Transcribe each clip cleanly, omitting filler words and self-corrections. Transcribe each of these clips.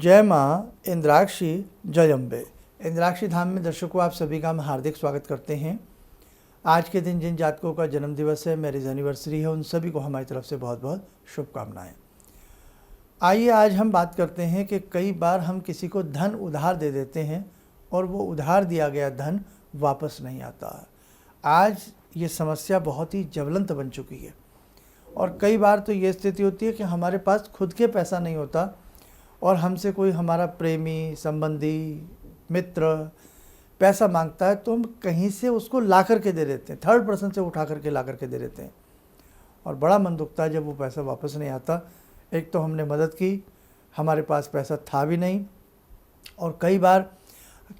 जय माँ इंद्राक्षी जय अम्बे। इंद्राक्षी धाम में दर्शकों आप सभी का हम हार्दिक स्वागत करते हैं। आज के दिन जिन जातकों का जन्म दिवस है, मैरिज एनिवर्सरी है, उन सभी को हमारी तरफ से बहुत बहुत शुभकामनाएं। आइए आज हम बात करते हैं कि कई बार हम किसी को धन उधार दे देते हैं और वो उधार दिया गया धन वापस नहीं आता। आज ये समस्या बहुत ही ज्वलंत बन चुकी है और कई बार तो ये स्थिति होती है कि हमारे पास खुद के पैसा नहीं होता और हमसे कोई हमारा प्रेमी, संबंधी, मित्र पैसा मांगता है तो हम कहीं से उसको ला करके दे देते हैं, थर्ड पर्सन से उठा करके ला करके दे देते हैं और बड़ा मन दुखता है जब वो पैसा वापस नहीं आता। एक तो हमने मदद की, हमारे पास पैसा था भी नहीं, और कई बार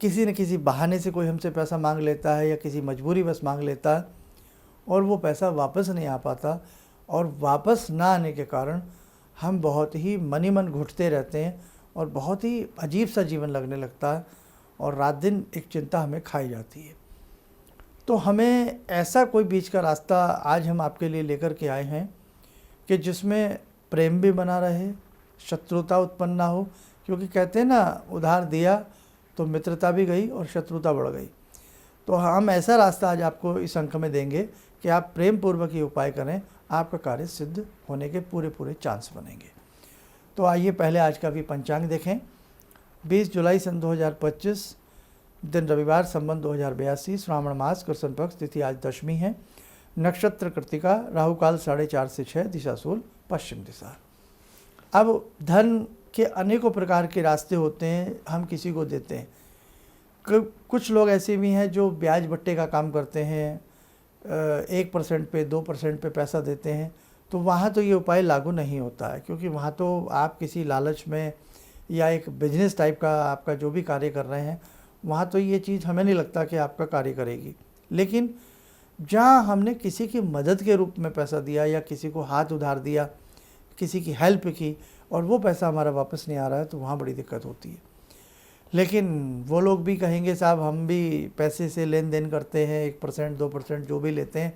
किसी न किसी बहाने से कोई हमसे पैसा मांग लेता है या किसी मजबूरी बस मांग लेता है और वो पैसा वापस नहीं आ पाता, और वापस ना आने के कारण हम बहुत ही मन ही मन घुटते रहते हैं और बहुत ही अजीब सा जीवन लगने लगता है और रात दिन एक चिंता हमें खाई जाती है। तो हमें ऐसा कोई बीच का रास्ता आज हम आपके लिए लेकर के आए हैं कि जिसमें प्रेम भी बना रहे, शत्रुता उत्पन्न ना हो, क्योंकि कहते हैं ना, उधार दिया तो मित्रता भी गई और शत्रुता बढ़ गई। तो हम ऐसा रास्ता आज आपको इस अंक में देंगे कि आप प्रेम पूर्वक ये उपाय करें, आपका कार्य सिद्ध होने के पूरे चांस बनेंगे। तो आइए पहले आज का भी पंचांग देखें। 20 जुलाई सन 2025, दिन रविवार, संवत 2082, श्रावण मास, कृष्ण पक्ष, तिथि आज दशमी है, नक्षत्र कृत्तिका, राहु काल 4:30 से 6, दिशा सूल पश्चिम दिशा। अब धन के अनेकों प्रकार के रास्ते होते हैं, हम किसी को देते हैं। कुछ लोग ऐसे भी हैं जो ब्याज बट्टे का काम करते हैं, 1% पे 2% पे पैसा देते हैं, तो वहाँ तो ये उपाय लागू नहीं होता है, क्योंकि वहाँ तो आप किसी लालच में या एक बिजनेस टाइप का आपका जो भी कार्य कर रहे हैं, वहाँ तो ये चीज़ हमें नहीं लगता कि आपका कार्य करेगी। लेकिन जहाँ हमने किसी की मदद के रूप में पैसा दिया या किसी को हाथ उधार दिया, किसी की हेल्प की और वो पैसा हमारा वापस नहीं आ रहा है, तो वहाँ बड़ी दिक्कत होती है। लेकिन वो लोग भी कहेंगे साहब हम भी पैसे से लेन देन करते हैं, 1% 2% जो भी लेते हैं,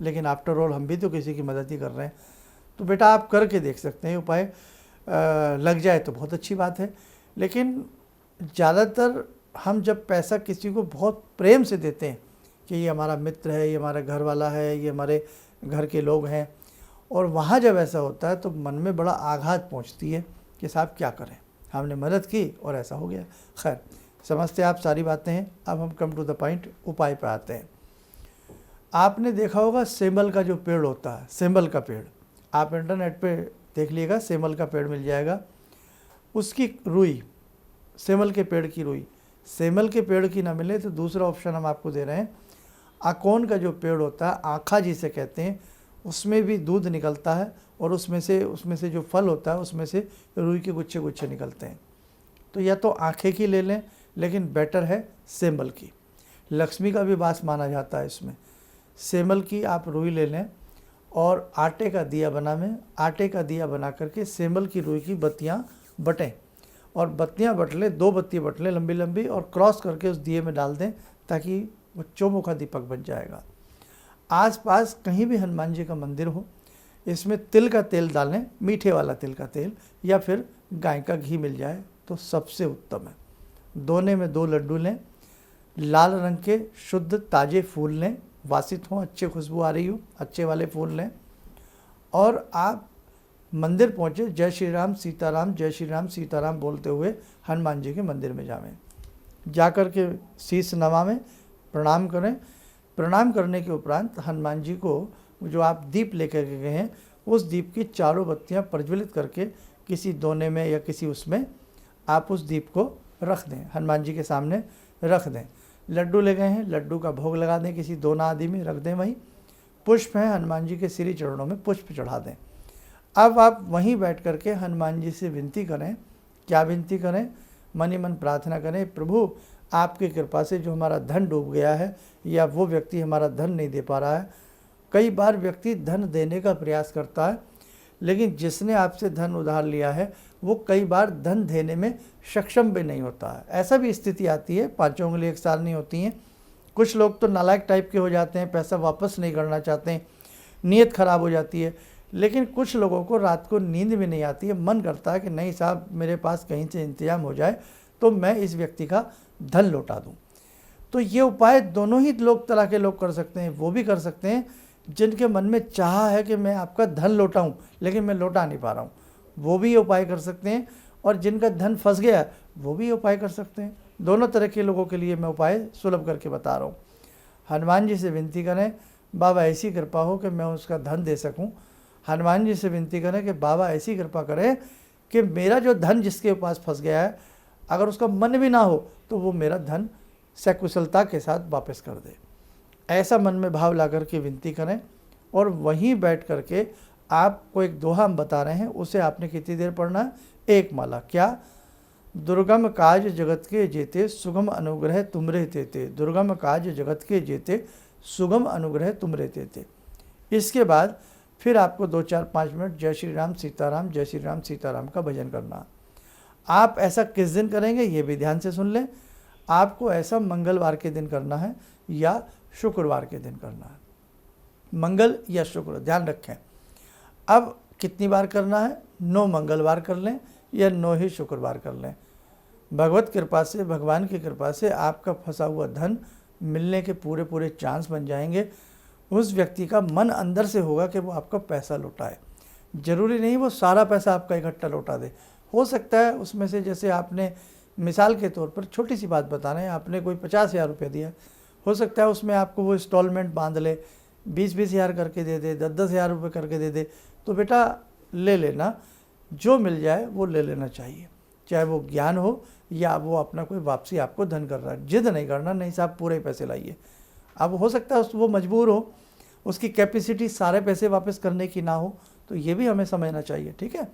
लेकिन आफ्टर ऑल हम भी तो किसी की मदद ही कर रहे हैं। तो बेटा आप करके देख सकते हैं, उपाय लग जाए तो बहुत अच्छी बात है। लेकिन ज़्यादातर हम जब पैसा किसी को बहुत प्रेम से देते हैं कि ये हमारा मित्र है, ये हमारा घर वाला है, ये हमारे घर के लोग हैं, और वहाँ जब ऐसा होता है तो मन में बड़ा आघात पहुँचती है कि साहब क्या करें, हमने मदद की और ऐसा हो गया। खैर, समझते आप सारी बातें हैं। अब हम कम टू द पॉइंट, उपाय पे आते हैं। आपने देखा होगा सेमल का जो पेड़ होता है, सेमल का पेड़, आप इंटरनेट पे देख लीजिएगा, सेमल का पेड़ मिल जाएगा। उसकी रुई, सेमल के पेड़ की रुई, सेमल के पेड़ की ना मिले तो दूसरा ऑप्शन हम आपको दे रहे हैं, आकोन का जो पेड़ होता है, आँखा जिसे कहते हैं, उसमें भी दूध निकलता है और उसमें से जो फल होता है उसमें से रुई के गुच्छे गुच्छे निकलते हैं। तो या तो आँखें की ले लें, लेकिन बेटर है सेमल की। लक्ष्मी का भी वास माना जाता है इसमें। सेमल की आप रुई ले लें और आटे का दिया बना करके सेमल की रुई की बत्तियाँ बटें, और बत्तियाँ बट लें, 2 बत्ती बट लें लंबी लंबी, और क्रॉस करके उस दिए में डाल दें ताकि वो चौमुखा दीपक बन जाएगा। आसपास कहीं भी हनुमान जी का मंदिर हो, इसमें तिल का तेल डालें, मीठे वाला तिल का तेल, या फिर गाय का घी मिल जाए तो सबसे उत्तम है। दोने में 2 लड्डू लें, लाल रंग के शुद्ध ताज़े फूल लें, वासित हों, अच्छी खुशबू आ रही हो, अच्छे वाले फूल लें, और आप मंदिर पहुँचे, जय श्री राम सीताराम, जय श्री राम सीताराम बोलते हुए हनुमान जी के मंदिर में जावें। जाकर के शीश नवावें, प्रणाम करें। प्रणाम करने के उपरांत हनुमान जी को जो आप दीप लेकर के गए हैं, उस दीप की चारों बत्तियां प्रज्वलित करके किसी दोने में या किसी उसमें आप उस दीप को रख दें, हनुमान जी के सामने रख दें। लड्डू ले गए हैं, लड्डू का भोग लगा दें, किसी दोना आदि में रख दें। वहीं पुष्प हैं, हनुमान जी के श्री चरणों में पुष्प चढ़ा दें। अब आप वहीं बैठ कर के हनुमान जी से विनती करें। क्या विनती करें? मन ही मन प्रार्थना करें, प्रभु आपकी कृपा से जो हमारा धन डूब गया है या वो व्यक्ति हमारा धन नहीं दे पा रहा है। कई बार व्यक्ति धन देने का प्रयास करता है, लेकिन जिसने आपसे धन उधार लिया है वो कई बार धन देने में सक्षम भी नहीं होता है। ऐसा भी स्थिति आती है, 5 उंगली एक साल नहीं होती हैं। कुछ लोग तो नालायक टाइप के हो जाते हैं, पैसा वापस नहीं करना चाहते हैं, नीयत खराब हो जाती है। लेकिन कुछ लोगों को रात को नींद भी नहीं आती है, मन करता है कि नहीं साहब मेरे पास कहीं से इंतजाम हो जाए तो मैं इस व्यक्ति का धन लौटा दूं। तो ये उपाय दोनों ही तरह के लोग कर सकते हैं। वो भी कर सकते हैं जिनके मन में चाह है कि मैं आपका धन लौटाऊं लेकिन मैं लौटा नहीं पा रहा हूं, वो भी ये उपाय कर सकते हैं। और जिनका धन फंस गया है वो भी ये उपाय कर सकते हैं। दोनों तरह के लोगों के लिए मैं उपाय सुलभ करके बता रहा हूँ। हनुमान जी से विनती करें बाबा ऐसी कृपा हो कि मैं उसका धन दे सकूं। हनुमान जी से विनती करें कि बाबा ऐसी कृपा करें कि मेरा जो धन जिसके पास फंस गया है, अगर उसका मन भी ना हो तो वो मेरा धन सकुशलता के साथ वापस कर दे। ऐसा मन में भाव ला करके विनती करें और वहीं बैठ करके आपको एक दोहा हम बता रहे हैं, उसे आपने कितनी देर पढ़ना है? एक माला। क्या? दुर्गम काज जगत के जेते सुगम अनुग्रह तुमरे तेते। दुर्गम काज जगत के जेते सुगम अनुग्रह तुमरे तेते। इसके बाद फिर आपको 2-4-5 मिनट जय श्री राम सीताराम जय श्री राम सीताराम का भजन करना। आप ऐसा किस दिन करेंगे ये भी ध्यान से सुन लें। आपको ऐसा मंगलवार के दिन करना है या शुक्रवार के दिन करना है, मंगल या शुक्र, ध्यान रखें। अब कितनी बार करना है? 9 मंगलवार कर लें या 9 ही शुक्रवार कर लें। भगवत कृपा से, भगवान की कृपा से आपका फंसा हुआ धन मिलने के पूरे चांस बन जाएंगे। उस व्यक्ति का मन अंदर से होगा कि वो आपका पैसा लौटाए। ज़रूरी नहीं वो सारा पैसा आपका इकट्ठा लौटा दे, हो सकता है उसमें से, जैसे आपने मिसाल के तौर पर छोटी सी बात बता रहे हैं, आपने कोई 50,000 रुपये दिया, हो सकता है उसमें आपको वो इंस्टॉलमेंट बांध ले, 20-20 हज़ार करके दे दे, 10-10 हज़ार रुपये करके दे दे। तो बेटा ले लेना, जो मिल जाए वो ले लेना चाहिए, चाहे वो ज्ञान हो या वो अपना कोई वापसी आपको धन कर रहा है। जिद नहीं करना, नहीं साहब पूरे पैसे लाइए। अब हो सकता है वो मजबूर हो, उसकी कैपेसिटी सारे पैसे वापस करने की ना हो, तो ये भी हमें समझना चाहिए, ठीक है।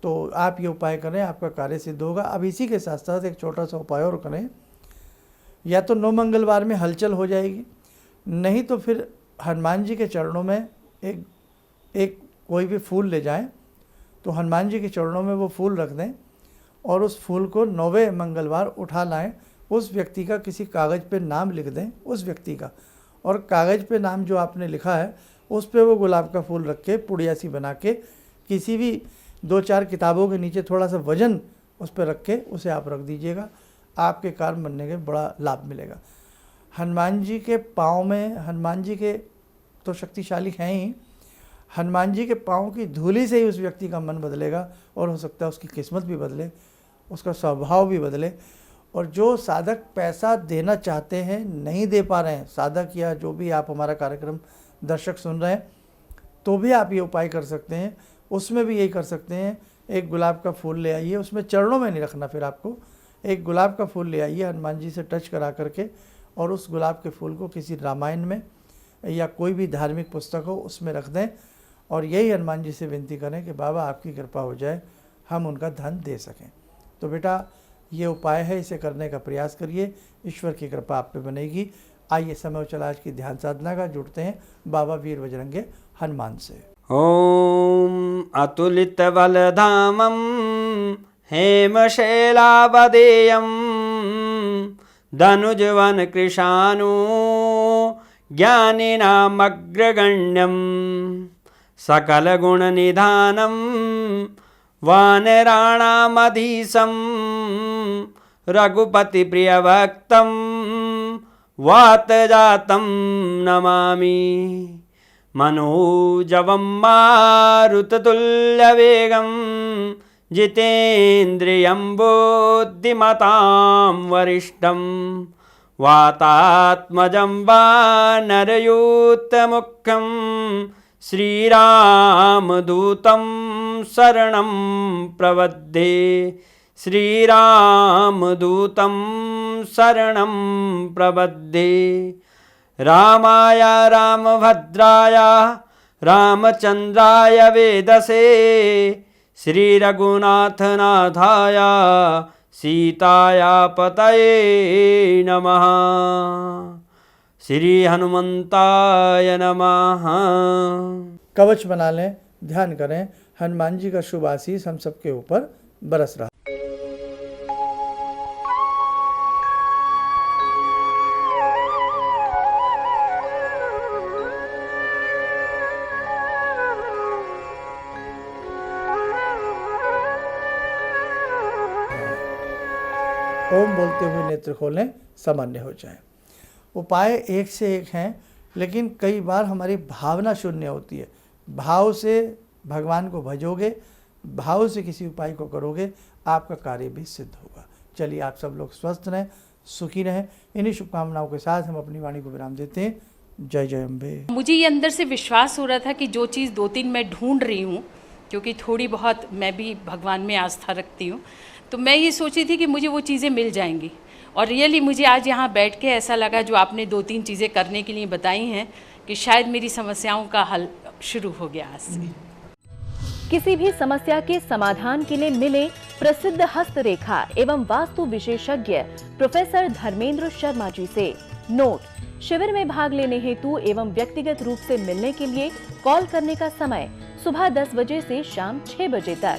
तो आप ये उपाय करें, आपका कार्य सिद्ध होगा। अब इसी के साथ साथ एक छोटा सा उपाय और करें, या तो 9 मंगलवार में हलचल हो जाएगी, नहीं तो फिर हनुमान जी के चरणों में एक कोई भी फूल ले जाएं, तो हनुमान जी के चरणों में वो फूल रख दें और उस फूल को 9वें मंगलवार उठा लाएं। उस व्यक्ति का किसी कागज़ पे नाम लिख दें, उस व्यक्ति का, और कागज़ पे नाम जो आपने लिखा है उस पे वो गुलाब का फूल रख के पुड़िया सी बना के किसी भी 2-4 किताबों के नीचे थोड़ा सा वजन उस पर रख के उसे आप रख दीजिएगा। आपके कार्य बनने के बड़ा लाभ मिलेगा। हनुमान जी के पाँव में, हनुमान जी के तो शक्तिशाली हैं ही, हनुमान जी के पाँव की धूली से ही उस व्यक्ति का मन बदलेगा और हो सकता है उसकी किस्मत भी बदले, उसका स्वभाव भी बदले। और जो साधक पैसा देना चाहते हैं, नहीं दे पा रहे हैं, साधक या जो भी आप हमारा कार्यक्रम दर्शक सुन रहे हैं, तो भी आप ये उपाय कर सकते हैं। उसमें भी यही कर सकते हैं, एक गुलाब का फूल ले आइए, उसमें चरणों में नहीं रखना, फिर आपको एक गुलाब का फूल ले आइए, हनुमान जी से टच करा करके, और उस गुलाब के फूल को किसी रामायण में या कोई भी धार्मिक पुस्तक हो उसमें रख दें और यही हनुमान जी से विनती करें कि बाबा आपकी कृपा हो जाए, हम उनका धन दे सकें। तो बेटा ये उपाय है, इसे करने का प्रयास करिए, ईश्वर की कृपा आप पे बनेगी। आइए समय चला आज की ध्यान साधना का, जुड़ते हैं बाबा वीर बजरंगे हनुमान से। ॐ अतुलितबलधामं हेमशैलावदेयं धनुजवनकृशानु ज्ञानिनामग्रगण्यं सकलगुणनिधानं वानराणामधीशं रघुपतिप्रियभक्तं वातजातं नमामि। मनोजवं मारुततुल्यवेगं जितेन्द्रियं बुद्धिमतां वरिष्ठं वातात्मजं वानरयूथमुख्यं श्रीरामदूतं शरणं प्रपद्ये। श्रीरामदूतं शरणं प्रपद्ये। रामाय रामभद्राय रामचन्द्राय वेदसे श्रीरघुनाथनाथाय सीताया पतये नमः। श्री हनुमंताय नमः। कवच बना लें, ध्यान करें, हनुमान जी का शुभ आशीष हम सबके ऊपर बरस रहा। ओम बोलते हुए नेत्र खोलें, सामान्य हो जाए। उपाय एक से एक हैं, लेकिन कई बार हमारी भावना शून्य होती है। भाव से भगवान को भजोगे, भाव से किसी उपाय को करोगे, आपका कार्य भी सिद्ध होगा। चलिए, आप सब लोग स्वस्थ रहें, सुखी रहें। इन्हीं शुभकामनाओं के साथ हम अपनी वाणी को विराम देते हैं। जय जय अम्बे। मुझे ये अंदर से विश्वास हो रहा था कि जो चीज़ 2-3 मैं ढूंढ रही हूँ, क्योंकि थोड़ी बहुत मैं भी भगवान में आस्था रखती हूँ, तो मैं ये सोची थी कि मुझे वो चीज़ें मिल जाएंगी। और रियली मुझे आज यहाँ बैठ के ऐसा लगा, जो आपने 2-3 चीज़ें करने के लिए बताई हैं, कि शायद मेरी समस्याओं का हल शुरू हो गया आज से। किसी भी समस्या के समाधान के लिए मिले प्रसिद्ध हस्तरेखा एवं वास्तु विशेषज्ञ प्रोफेसर धर्मेंद्र शर्मा जी से। नोट: शिविर में भाग लेने हेतु एवं व्यक्तिगत रूप से मिलने के लिए कॉल करने का समय सुबह 10 बजे से शाम 6 बजे तक।